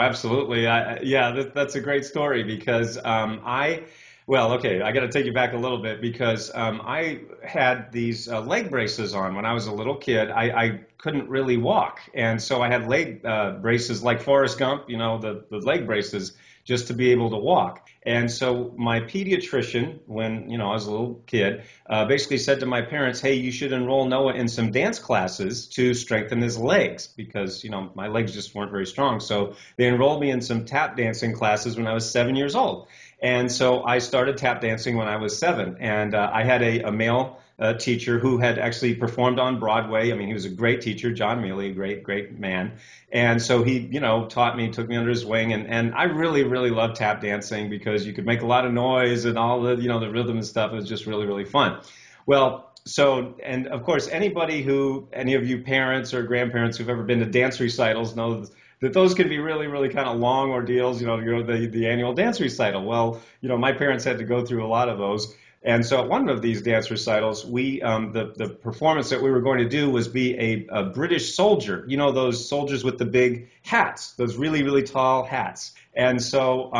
absolutely. Yeah, that's a great story because well, okay, I got to take you back a little bit because I had these leg braces on when I was a little kid. I couldn't really walk, and so I had leg braces like Forrest Gump, the leg braces, just to be able to walk. And so my pediatrician, when I was a little kid, basically said to my parents, "Hey, you should enroll Noah in some dance classes to strengthen his legs because my legs just weren't very strong." So they enrolled me in some tap dancing classes when I was 7 years old. And so I started tap dancing when I was seven, and I had a male teacher who had actually performed on Broadway. I mean, he was a great teacher, John Mealy, a great, great man. And so he, taught me, took me under his wing, and I really, really loved tap dancing because you could make a lot of noise and all the rhythm and stuff. It was just really, really fun. Well, so, and of course, any of you parents or grandparents who've ever been to dance recitals know that those can be really, really kind of long ordeals, to go to the annual dance recital. Well, my parents had to go through a lot of those. And so at one of these dance recitals, the performance that we were going to do was be a British soldier, those soldiers with the big hats, those really, really tall hats. And so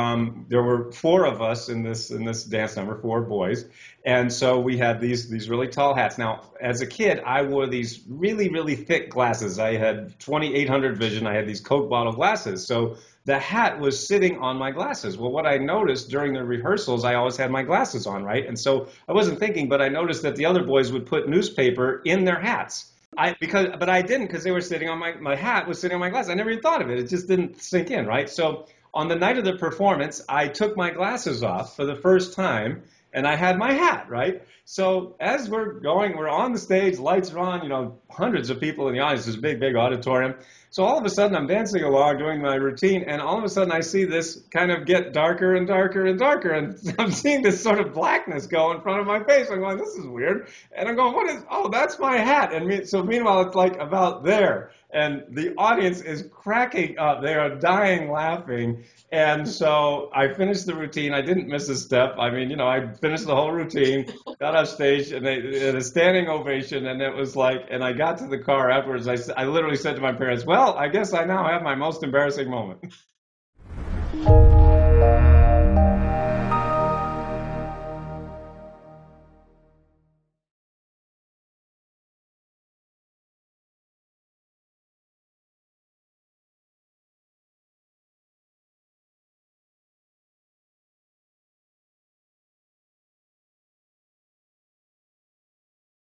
there were four of us in this dance number, four boys. And so we had these really tall hats. Now, as a kid, I wore these really, really thick glasses. I had 2800 vision. I had these Coke bottle glasses. So the hat was sitting on my glasses. Well, what I noticed during the rehearsals, I always had my glasses on, right? And so I wasn't thinking, but I noticed that the other boys would put newspaper in their hats. But I didn't because they were sitting on my hat was sitting on my glasses. I never even thought of it. It just didn't sink in, right? So on the night of the performance, I took my glasses off for the first time and I had my hat, right? So as we're on the stage, lights are on, hundreds of people in the audience, this big, big auditorium. So all of a sudden I'm dancing along doing my routine and all of a sudden I see this kind of get darker and darker and darker and I'm seeing this sort of blackness go in front of my face. I'm going, this is weird. And I'm going, oh, that's my hat. So meanwhile it's like about there and the audience is cracking up. They are dying laughing. And so I finished the routine. I didn't miss a step. I mean, I finished the whole routine, got off stage, and they had a standing ovation. And it was like, and I got to the car afterwards. I literally said to my parents, well, I guess I now have my most embarrassing moment.